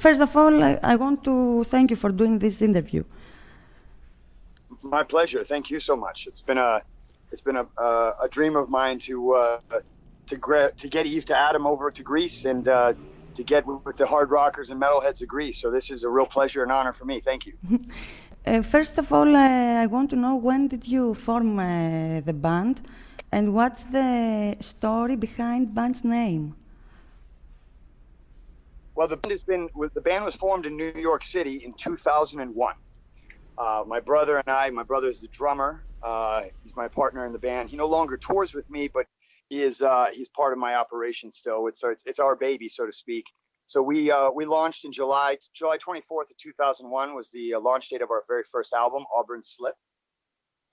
first of all, I want to thank you for doing this interview. My pleasure. Thank you so much. It's been a dream of mine to get Eve to Adam over to Greece and to get with the hard rockers and metalheads of Greece. So this is a real pleasure and honor for me. Thank you. First of all, I want to know, when did you form the band, and what's the story behind band's name? Well, the band was formed in New York City in 2001. My brother and my brother is the drummer. He's my partner in the band. He no longer tours with me, but he's part of my operation still. It's our baby, so to speak. So we launched in July 24th of 2001 was the launch date of our very first album, Auburn Slip.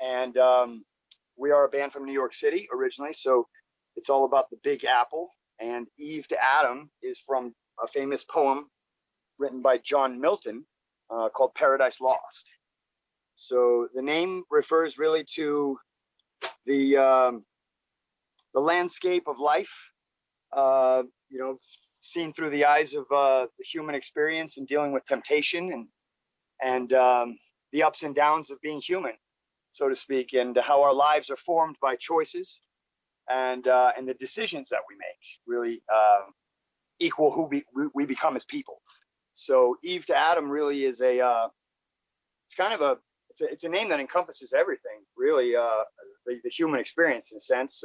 And we are a band from New York City originally, so it's all about the Big Apple. And Eve to Adam is from a famous poem written by John Milton called Paradise Lost. So the name refers really to the landscape of life, seen through the eyes of the human experience and dealing with temptation and the ups and downs of being human, so to speak, and how our lives are formed by choices and the decisions that we make really equal who we become as people. So Eve to Adam really is it's a name that encompasses everything, really, the human experience in a sense.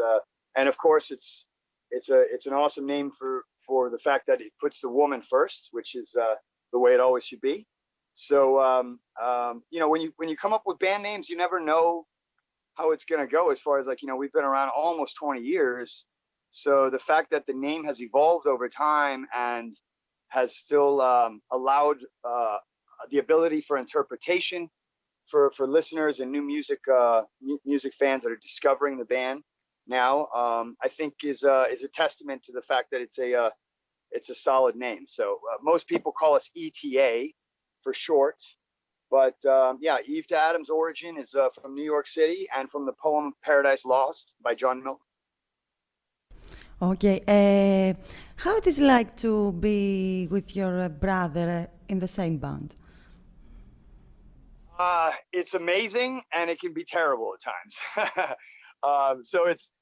And of course, it's an awesome name for the fact that it puts the woman first, which is the way it always should be. So, when you come up with band names, you never know how it's going to go as far as we've been around almost 20 years. So the fact that the name has evolved over time and has still allowed the ability for interpretation for listeners and new music fans that are discovering the band now, I think is a testament to the fact that it's a solid name. So most people call us ETA for short, but Eve to Adam's origin is from New York City and from the poem Paradise Lost by John Milton. Okay, how it is like to be with your brother in the same band? It's amazing, and it can be terrible at times. So it's,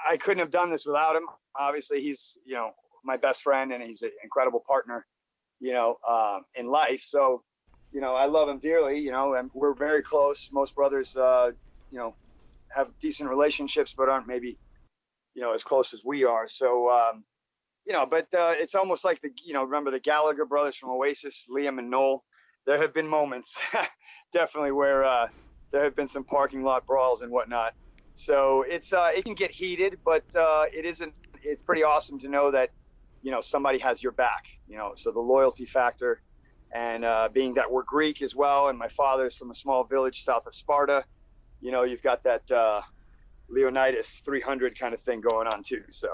I couldn't have done this without him. Obviously, he's, my best friend, and he's an incredible partner, in life. So, I love him dearly, and we're very close. Most brothers, have decent relationships, but aren't maybe, as close as we are. So, but it's almost like remember the Gallagher brothers from Oasis, Liam and Noel. There have been moments, definitely, where there have been some parking lot brawls and whatnot. So it can get heated, but it's pretty awesome to know that, somebody has your back, so the loyalty factor, and being that we're Greek as well, and my father's from a small village south of Sparta, you've got that Leonidas 300 kind of thing going on too. So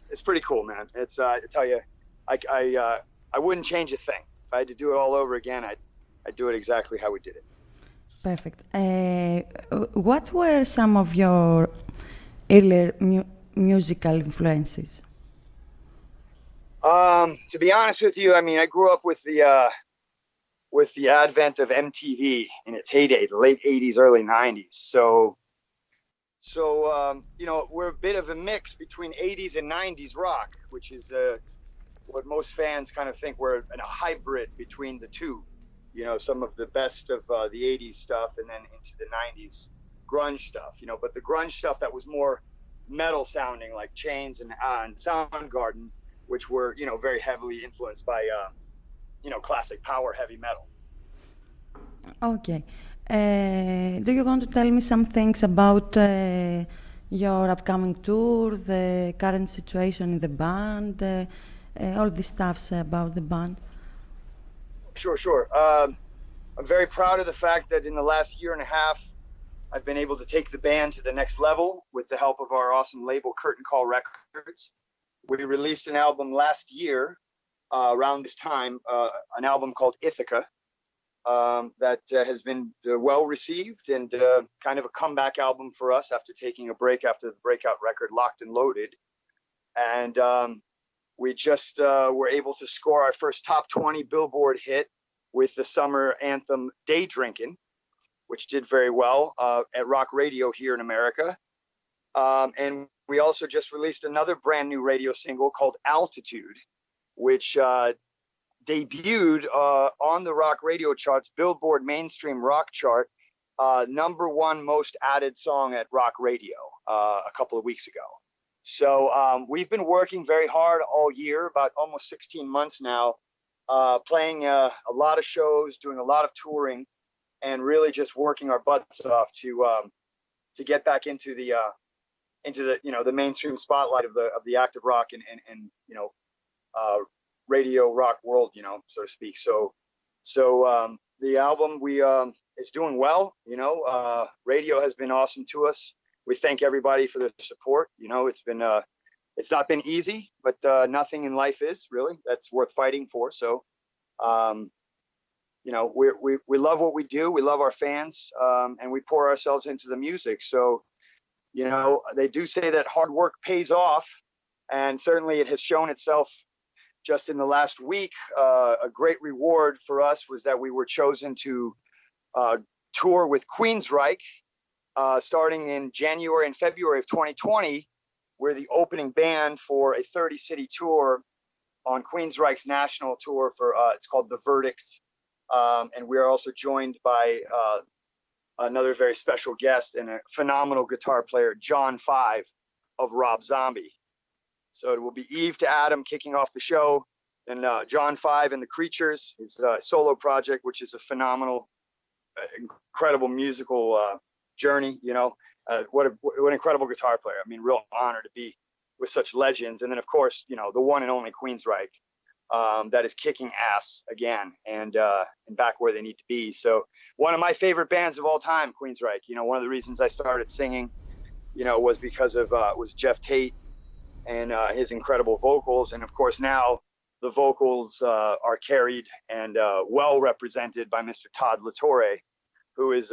it's pretty cool, man. It's I tell you, I wouldn't change a thing. If I had to do it all over again, I'd do it exactly how we did it. Perfect. What were some of your earlier musical influences? To be honest with you, I grew up with the advent of MTV in its heyday, the late 80s, early 90s. So we're a bit of a mix between 80s and 90s rock, which is what most fans kind of think we're a hybrid between the two. Some of the best of the 80s stuff and then into the 90s grunge stuff, but the grunge stuff that was more metal sounding, like Chains and Soundgarden, which were, very heavily influenced by, classic power heavy metal. Okay. Do you want to tell me some things about your upcoming tour, the current situation in the band, all these stuffs about the band? Sure. I'm very proud of the fact that in the last year and a half, I've been able to take the band to the next level with the help of our awesome label, Curtain Call Records. We released an album last year, around this time, an album called Ithaca, that has been well received and kind of a comeback album for us after taking a break after the breakout record Locked and Loaded. And we just were able to score our first top 20 Billboard hit with the summer anthem Day Drinkin', which did very well at rock radio here in America. And we also just released another brand new radio single called Altitude, which debuted on the rock radio charts, Billboard mainstream rock chart, #1 most added song at rock radio a couple of weeks ago. So we've been working very hard all year, about almost 16 months now, playing a lot of shows, doing a lot of touring, and really just working our butts off to get back into the the mainstream spotlight of the active rock and radio rock world, so to speak. So the album is doing well. Radio has been awesome to us. We thank everybody for their support. It's not been easy, but nothing in life is really that's worth fighting for. So we love what we do. We love our fans, and we pour ourselves into the music. So they do say that hard work pays off, and certainly it has shown itself. Just in the last week, a great reward for us was that we were chosen to tour with Queensryche starting in January and February of 2020. We're the opening band for a 30-city tour on Queensryche's national tour for it's called The Verdict, and we are also joined by another very special guest and a phenomenal guitar player, John 5 of Rob Zombie. So it will be Eve to Adam kicking off the show, and John 5 and the Creatures, his solo project, which is a phenomenal, incredible musical journey. What an incredible guitar player. I mean, real honor to be with such legends. And then, of course, the one and only Queensryche that is kicking ass again and back where they need to be. So one of my favorite bands of all time, Queensryche. One of the reasons I started singing, was because of was Jeff Tate and his incredible vocals. And of course, now the vocals are carried and well represented by Mr. Todd LaTorre, who's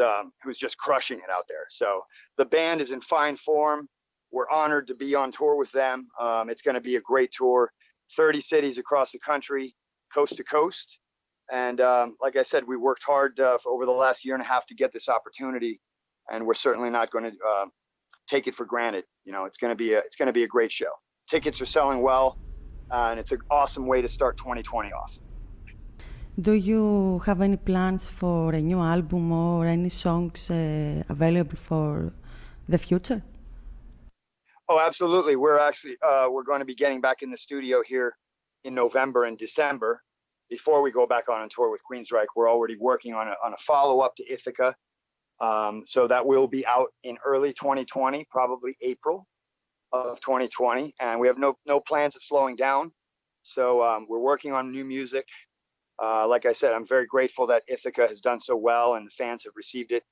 just crushing it out there. So the band is in fine form. We're honored to be on tour with them. It's going to be a great tour, 30 cities across the country, coast to coast. And like I said, we worked hard for over the last year and a half to get this opportunity, and we're certainly not going to take it for granted. It's going to be a great show. Tickets are selling well, and it's an awesome way to start 2020 off. Do you have any plans for a new album or any songs available for the future? Oh, absolutely. We're going to be getting back in the studio here in November and December. Before we go back on tour with Queensryche, we're already working on a follow-up to Ithaca. So that will be out in early 2020, probably April of 2020. And we have no plans of slowing down. So we're working on new music. Like I said, I'm very grateful that Ithaca has done so well and the fans have received it,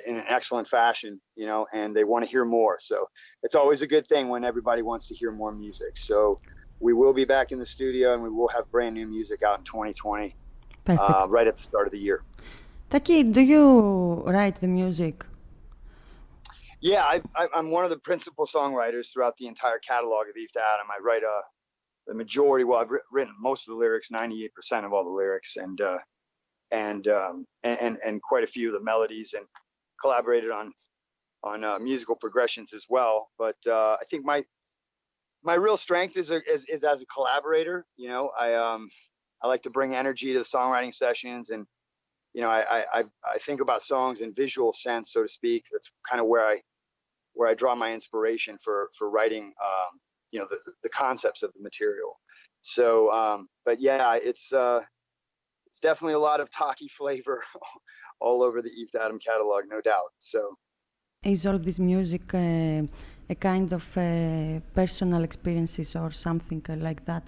in an excellent fashion, and they want to hear more. So it's always a good thing when everybody wants to hear more music. So we will be back in the studio and we will have brand new music out in 2020, right at the start of the year. Taki, do you write the music? Yeah, I'm one of the principal songwriters throughout the entire catalog of Eve to Adam. I write the majority. Well, I've written most of the lyrics, 98% of all the lyrics, and quite a few of the melodies, and collaborated on musical progressions as well. But I think my real strength is as a collaborator. I like to bring energy to the songwriting sessions, and I think about songs in visual sense, so to speak. That's kind of where I draw my inspiration for writing the concepts of the material. So but yeah, it's definitely a lot of Taki flavor all over the Eve to Adam catalog, no doubt. So is all this music a kind of personal experiences or something like that?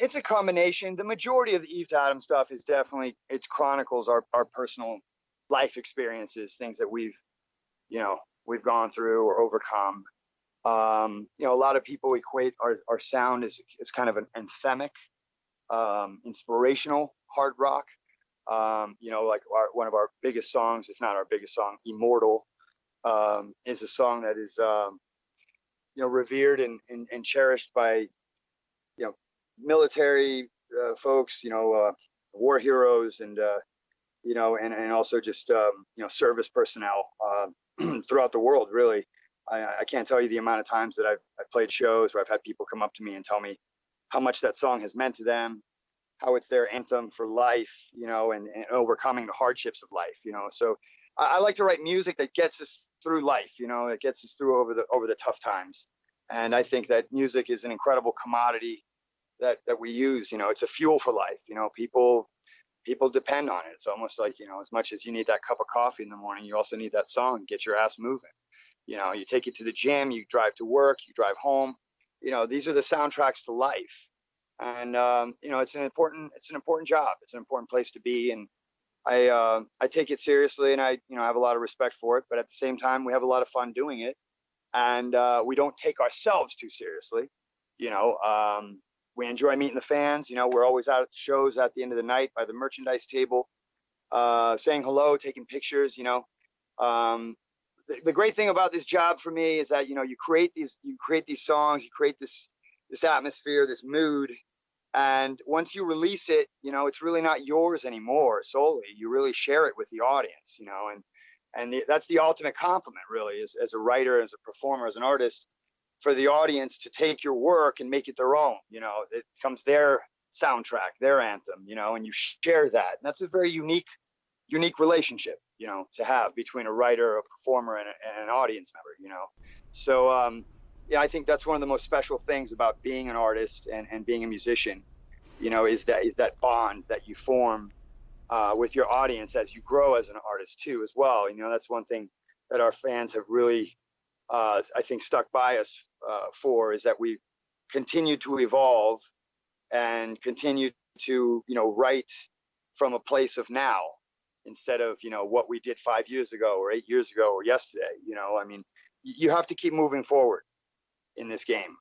It's a combination. The majority of the Eve to Adam stuff is definitely, it chronicles our personal life experiences, things that we've gone through or overcome. A lot of people equate our sound as kind of an anthemic, inspirational hard rock. Like one of our biggest songs, if not our biggest song, Immortal, is a song that is revered and cherished by, military folks, war heroes, and and also just service personnel throughout the world. Really, I can't tell you the amount of times that I've played shows where I've had people come up to me and tell me how much that song has meant to them, how it's their anthem for life, and overcoming the hardships of life. So I like to write music that gets us through life. It gets us through over the tough times. And I think that music is an incredible commodity that we use. It's a fuel for life. People depend on it. It's almost like, as much as you need that cup of coffee in the morning, you also need that song to get your ass moving. You take it to the gym, you drive to work, you drive home. These are the soundtracks to life. And it's an important job. It's an important place to be. And I take it seriously, and I have a lot of respect for it. But at the same time, we have a lot of fun doing it. And we don't take ourselves too seriously. We enjoy meeting the fans. We're always out at the shows at the end of the night by the merchandise table, saying hello, taking pictures. The great thing about this job for me is that you create these songs, you create this atmosphere, this mood, and once you release it, it's really not yours anymore solely. You really share it with the audience. And that's the ultimate compliment, really, as a writer, as a performer, as an artist, for the audience to take your work and make it their own. It becomes their soundtrack, their anthem, and you share that. And that's a very unique relationship, to have between a writer, a performer, and an audience member, So, I think that's one of the most special things about being an artist and being a musician, is that bond that you form with your audience as you grow as an artist too, as well. That's one thing that our fans have really, I think, stuck by us for, is that we continue to evolve and continue to, write from a place of now, instead of, what we did 5 years ago or 8 years ago or yesterday. You have to keep moving forward in this game.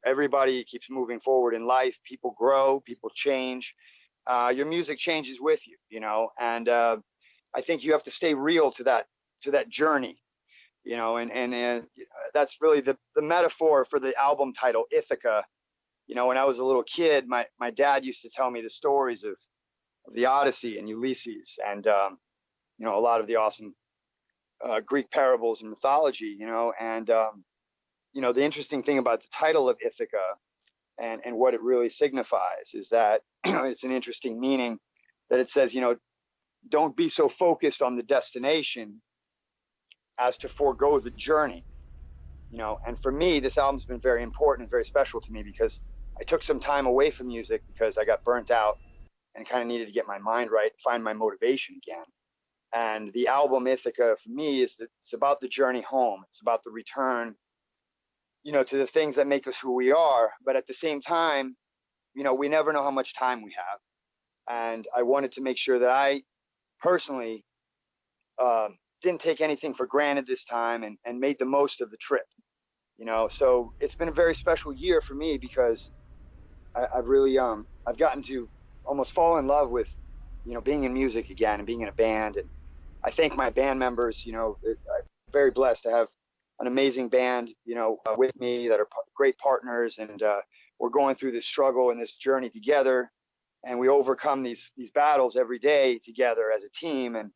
Everybody keeps moving forward in life. People grow, people change. Your music changes with you, and I think you have to stay real to that journey, and that's really the metaphor for the album title, Ithaca. When I was a little kid, my dad used to tell me the stories of the Odyssey and Ulysses, and a lot of the awesome Greek parables and mythology, and the interesting thing about the title of Ithaca and what it really signifies is that it's an interesting meaning, that it says, don't be so focused on the destination as to forego the journey. And for me, this album's been very important and very special to me, because I took some time away from music because I got burnt out and kind of needed to get my mind right, find my motivation again. And the album Ithaca for me it's about the journey home. It's about the return, to the things that make us who we are. But at the same time, we never know how much time we have. And I wanted to make sure that I personally didn't take anything for granted this time, and made the most of the trip. So it's been a very special year for me, because I've really I've gotten to almost fall in love with being in music again and being in a band. And I thank my band members. I'm very blessed to have an amazing band with me that are great partners, and we're going through this struggle and this journey together, and we overcome these battles every day together as a team. And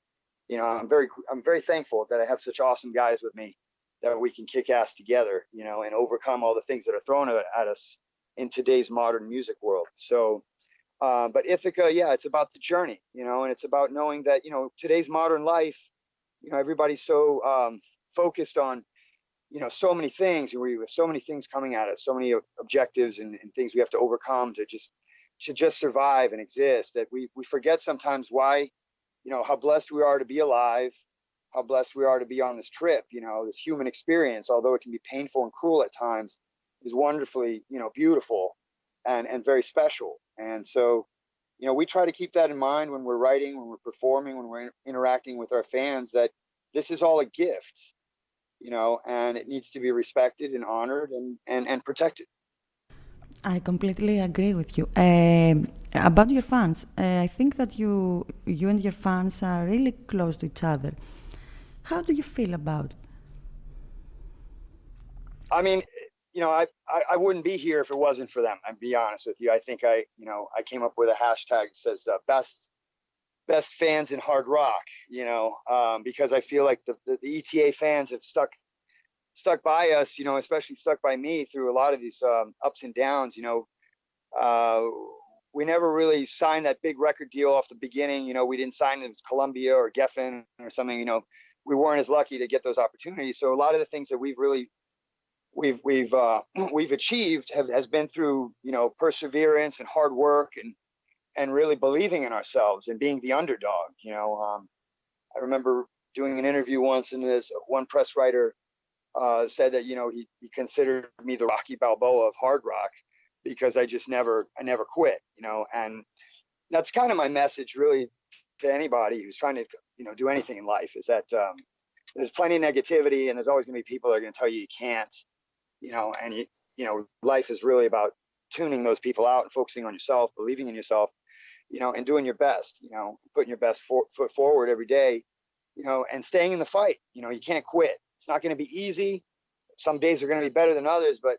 I'm very thankful that I have such awesome guys with me that we can kick ass together, and overcome all the things that are thrown at us in today's modern music world. So, but Ithaca, it's about the journey, and it's about knowing that, today's modern life, everybody's so focused on, so many things, and we have so many things coming at us, so many objectives and things we have to overcome to just survive and exist, that we forget sometimes why, how blessed we are to be alive, how blessed we are to be on this trip. This human experience, although it can be painful and cruel at times, is wonderfully, beautiful and very special. And so, we try to keep that in mind when we're writing, when we're performing, when we're interacting with our fans, that this is all a gift, and it needs to be respected and honored and protected. I completely agree with you. About your fans, I think that you and your fans are really close to each other. How do you feel about it? I mean, I wouldn't be here if it wasn't for them. I'd be honest with you. I think I came up with a hashtag that says best fans in hard rock, because I feel like the ETA fans have stuck by us, especially stuck by me through a lot of these ups and downs. We never really signed that big record deal off the beginning. We didn't sign with Columbia or Geffen or something. We weren't as lucky to get those opportunities. So a lot of the things that we've achieved has been through perseverance and hard work and really believing in ourselves and being the underdog. I remember doing an interview once, and this one press writer said that he considered me the Rocky Balboa of hard rock because I never quit. And that's kind of my message really to anybody who's trying to do anything in life, is that there's plenty of negativity, and there's always going to be people that are going to tell you can't. And life is really about tuning those people out and focusing on yourself, believing in yourself, and doing your best, putting your best foot forward every day, and staying in the fight. You can't quit. It's not going to be easy. Some days are going to be better than others, but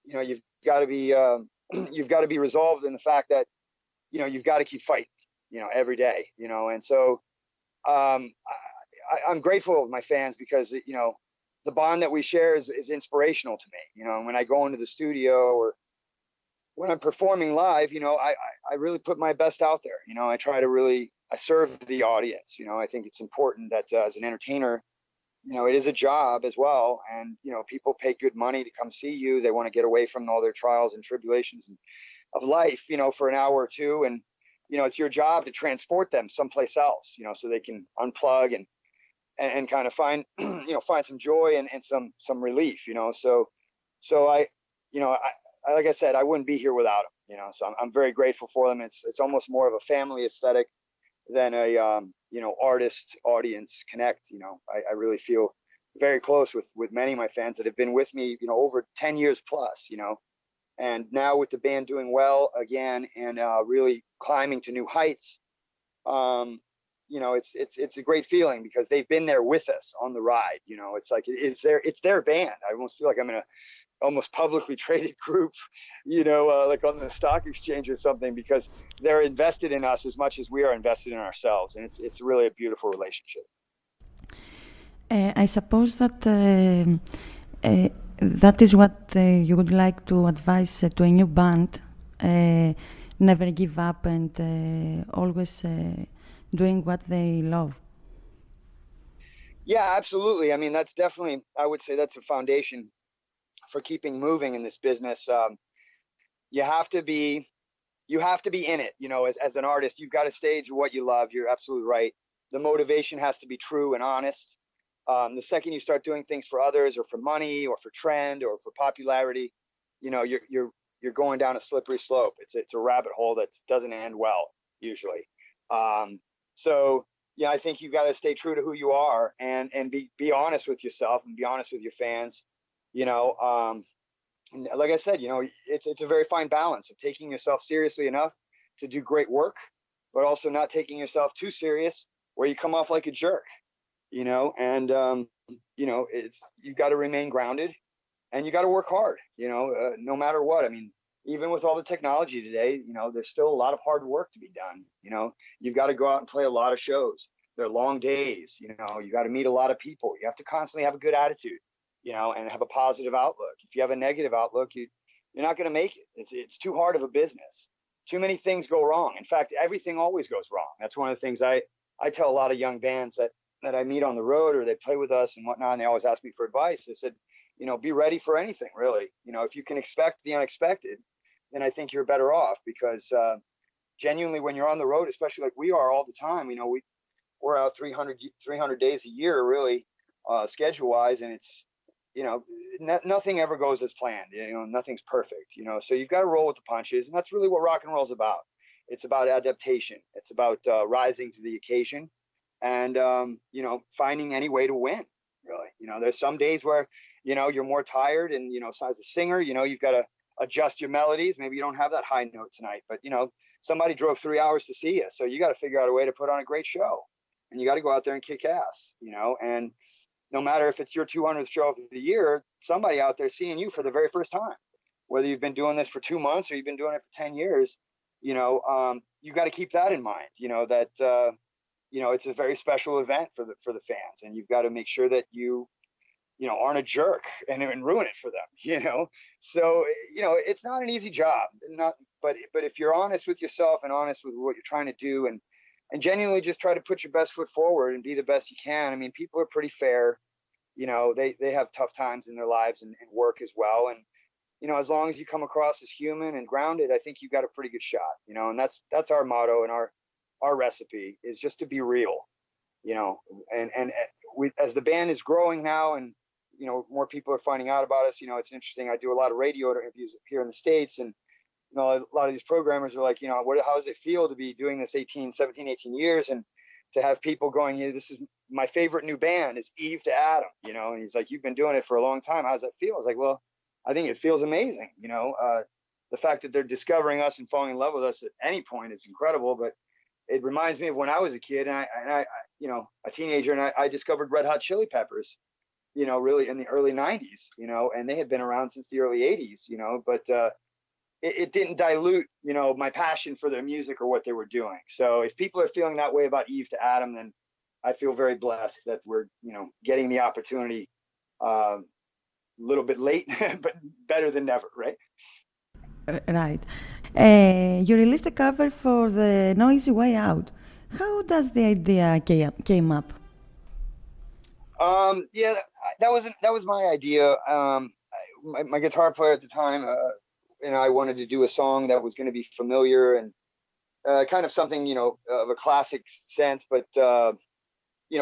you've got to be resolved in the fact that you've got to keep fighting every day. And so I'm grateful of my fans because the bond that we share is inspirational to me. When I go into the studio or when I'm performing live, I really put my best out there. I try to I serve the audience. I think it's important that as an entertainer, it is a job as well. And, people pay good money to come see you. They want to get away from all their trials and tribulations of life, for an hour or two. And, it's your job to transport them someplace else, so they can unplug and kind of find some joy and some relief, So I like I said, I wouldn't be here without them, so I'm very grateful for them. It's almost more of a family aesthetic than a, artist audience connect. I really feel very close with many of my fans that have been with me, over 10 years plus, and now with the band doing well again and really climbing to new heights, it's a great feeling because they've been there with us on the ride. It's like it's their band. I almost feel like I'm in a almost publicly traded group, like on the stock exchange or something, because they're invested in us as much as we are invested in ourselves, and it's really a beautiful relationship. I suppose that that is what you would like to advise to a new band. Never give up and always doing what they love. Yeah, absolutely. I mean, that's definitely, I would say that's a foundation for keeping moving in this business. You have to be in it, as an artist. You've got to stage what you love. You're absolutely right. The motivation has to be true and honest. The second you start doing things for others or for money or for trend or for popularity, you're going down a slippery slope. It's a rabbit hole that doesn't end well usually. So yeah, I think you've got to stay true to who you are and be honest with yourself and be honest with your fans. And like I said, it's a very fine balance of taking yourself seriously enough to do great work, but also not taking yourself too serious where you come off like a jerk, and you've got to remain grounded and you got to work hard, no matter what. I mean, even with all the technology today, there's still a lot of hard work to be done. You've got to go out and play a lot of shows. They're long days, you got to meet a lot of people. You have to constantly have a good attitude, and have a positive outlook. If you have a negative outlook, you're not going to make it. It's too hard of a business. Too many things go wrong. In fact, everything always goes wrong. That's one of the things I tell a lot of young bands that I meet on the road or they play with us and whatnot, and they always ask me for advice. They said, be ready for anything, really. If you can expect the unexpected, then I think you're better off, because genuinely, when you're on the road, especially like we are all the time, we're out 300 days a year, really, schedule-wise, and it's, nothing ever goes as planned. Nothing's perfect. So you've got to roll with the punches, and that's really what rock and roll is about. It's about adaptation. It's about rising to the occasion, and finding any way to win. Really, there's some days where you're more tired, and so as a singer, you've got to adjust your melodies. Maybe you don't have that high note tonight, but somebody drove 3 hours to see you, so you got to figure out a way to put on a great show, and you got to go out there and kick ass. And no matter if it's your 200th show of the year, somebody out there seeing you for the very first time, whether you've been doing this for 2 months or you've been doing it for 10 years, you got to keep that in mind, that, it's a very special event for the fans, and you've got to make sure that you aren't a jerk and ruin it for them, So, it's not an easy job, but if you're honest with yourself and honest with what you're trying to do and genuinely just try to put your best foot forward and be the best you can. I mean, people are pretty fair, they have tough times in their lives and work as well. And, as long as you come across as human and grounded, I think you've got a pretty good shot, and that's our motto and our recipe is just to be real, and we, as the band is growing now and, more people are finding out about us, it's interesting. I do a lot of radio interviews here in the States, and, a lot of these programmers are like, how does it feel to be doing this 17, 18 years and to have people going, this is my favorite new band is Eve to Adam, and he's like, you've been doing it for a long time. How does that feel? I was like, well, I think it feels amazing. The fact that they're discovering us and falling in love with us at any point is incredible, but it reminds me of when I was a kid and I a teenager, and I discovered Red Hot Chili Peppers, really in the early 90s, and they had been around since the early 80s, but it didn't dilute, my passion for their music or what they were doing. So if people are feeling that way about Eve to Adam, then I feel very blessed that we're, getting the opportunity a little bit late, but better than never, right? Right. You released a cover for the No Easy Way Out. How does the idea came up? Yeah, that was my idea. My guitar player at the time, and I wanted to do a song that was going to be familiar and kind of something, of a classic sense, but,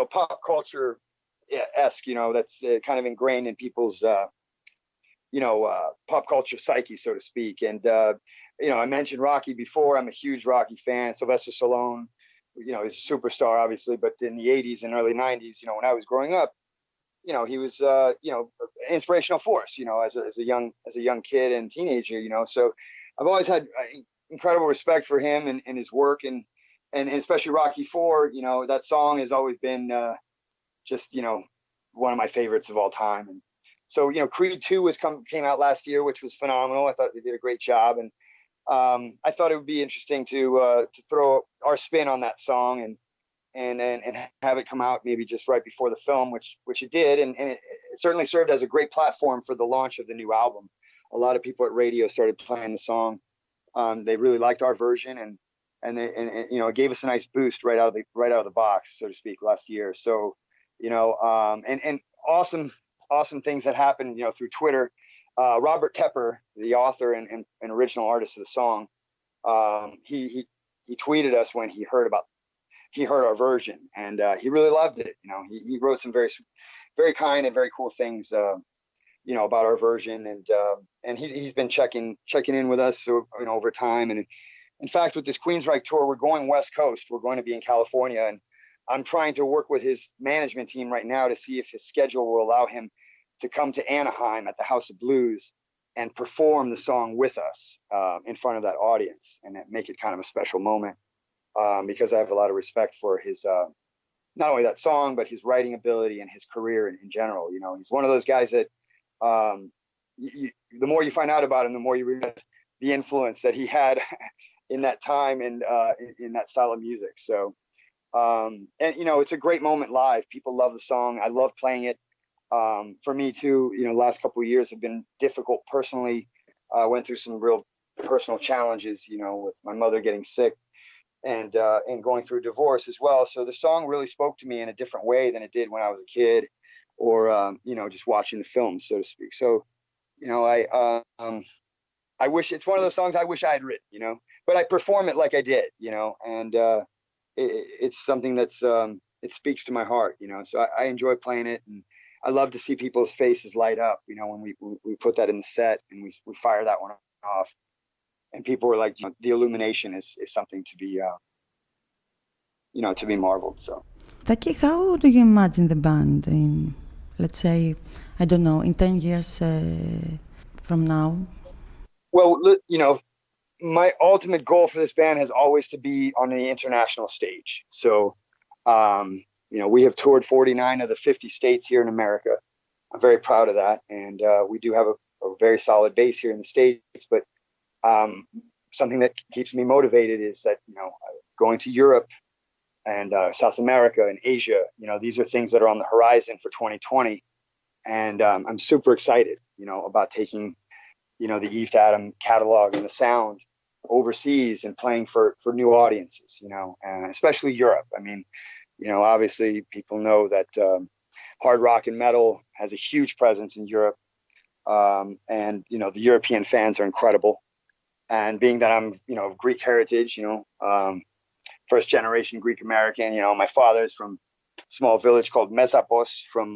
pop culture-esque, that's kind of ingrained in people's, pop culture psyche, so to speak. And, I mentioned Rocky before. I'm a huge Rocky fan. Sylvester Stallone, he's a superstar, obviously, but in the 80s and early 90s, when I was growing up, he was, an inspirational force, as a young kid and teenager, so I've always had incredible respect for him and his work and especially Rocky IV, that song has always been, just, one of my favorites of all time. And so, Creed 2 came out last year, which was phenomenal. I thought they did a great job. And, I thought it would be interesting to throw our spin on that song and have it come out maybe just right before the film, which it did, and it certainly served as a great platform for the launch of the new album. A lot of people at radio started playing the song. They really liked our version, and it gave us a nice boost right out of the box, so to speak, last year. So, and awesome things that happened, through Twitter. Robert Tepper, the author and original artist of the song, he tweeted us when he heard our version, and he really loved it. He wrote some very, very kind and very cool things, about our version, and he's been checking in with us, over time. And in fact, with this Queensryche tour, we're going West Coast. We're going to be in California, and I'm trying to work with his management team right now to see if his schedule will allow him to come to Anaheim at the House of Blues and perform the song with us in front of that audience, and make it kind of a special moment. Because I have a lot of respect for his, not only that song, but his writing ability and his career in general. He's one of those guys that the more you find out about him, the more you realize the influence that he had in that time and in that style of music. So, and it's a great moment live. People love the song. I love playing it. For me too, the last couple of years have been difficult personally. I went through some real personal challenges, with my mother getting sick. And going through a divorce as well. So the song really spoke to me in a different way than it did when I was a kid or, just watching the film, so to speak. So, I wish it's one of those songs I wish I had written, but I perform it like I did, and it's something that's, it speaks to my heart, so I enjoy playing it. And I love to see people's faces light up, when we put that in the set and we fire that one off. And people were like, the illumination is something to be, to be marveled. So, Taki, how do you imagine the band in, let's say, I don't know, in 10 years from now? Well, my ultimate goal for this band has always to be on the international stage. So, we have toured 49 of the 50 states here in America. I'm very proud of that. And we do have a very solid base here in the States. But something that keeps me motivated is that, going to Europe and South America and Asia, these are things that are on the horizon for 2020. And I'm super excited, about taking, the Eve to Adam catalog and the sound overseas and playing for new audiences, and especially Europe. I mean, obviously people know that hard rock and metal has a huge presence in Europe. And, the European fans are incredible. And being that I'm, of Greek heritage, first generation Greek American, my father's from a small village called Mesapos from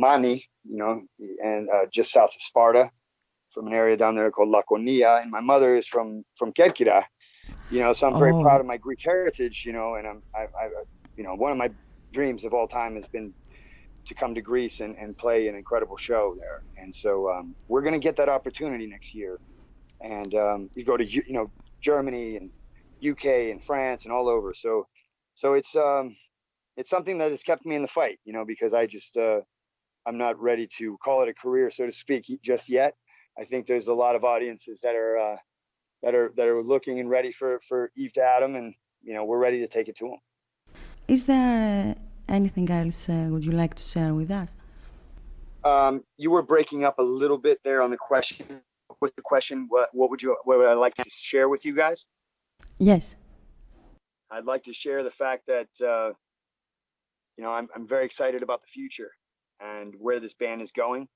Mani, and just south of Sparta, from an area down there called Laconia. And my mother is from Kerkira, so I'm very proud of my Greek heritage, and one of my dreams of all time has been to come to Greece and play an incredible show there. And so we're going to get that opportunity next year. And you go to, Germany and UK and France and all over. So it's something that has kept me in the fight, because I just, I'm not ready to call it a career, so to speak, just yet. I think there's a lot of audiences that are looking and ready for Eve to Adam, and, we're ready to take it to them. Is there anything else would you like to share with us? You were breaking up a little bit there on the question. What was the question? What would I like to share with you guys? Yes. I'd like to share the fact that, I'm very excited about the future and where this band is going.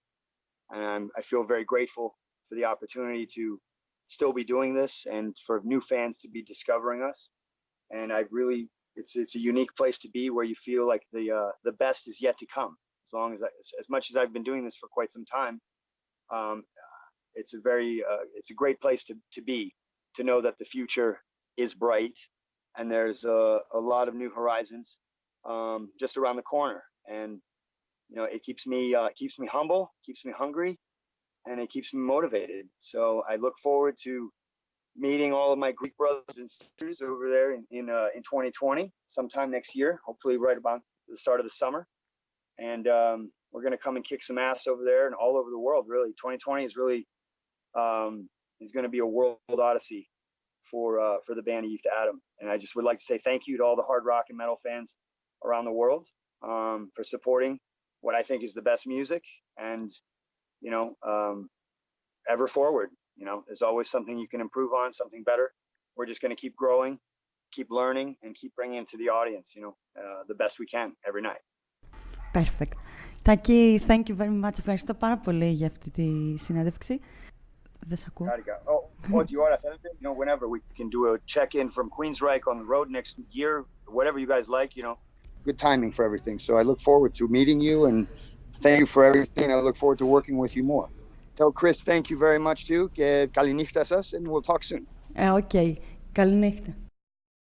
And I feel very grateful for the opportunity to still be doing this and for new fans to be discovering us. And it's a unique place to be where you feel like the best is yet to come. As much as I've been doing this for quite some time, it's a great place to be, to know that the future is bright and there's a lot of new horizons just around the corner. And it keeps me humble, keeps me hungry, and it keeps me motivated. So I look forward to meeting all of my Greek brothers and sisters over there in 2020, sometime next year, hopefully right about the start of the summer. And we're going to come and kick some ass over there and all over the world, really. 2020 is really is going to be a world odyssey for the band Eve to Adam. And I just would like to say thank you to all the hard rock and metal fans around the world for supporting what I think is the best music. And, ever forward. There's always something you can improve on, something better. We're just going to keep growing, keep learning, and keep bringing it to the audience, the best we can every night. Perfect. Taki, thank you very much. Ευχαριστώ πάρα πολύ για αυτή τη συνέντευξη. Δεν σ' ακούω. Whenever we can do a check-in from Queensryche on the road next year, whatever you guys like, good timing for everything. So I look forward to meeting you, and thank you for everything. I look forward to working with you more. Tell Chris thank you very much too. Και καληνύχτα σας, and we'll talk soon. Okay. Καληνύχτα.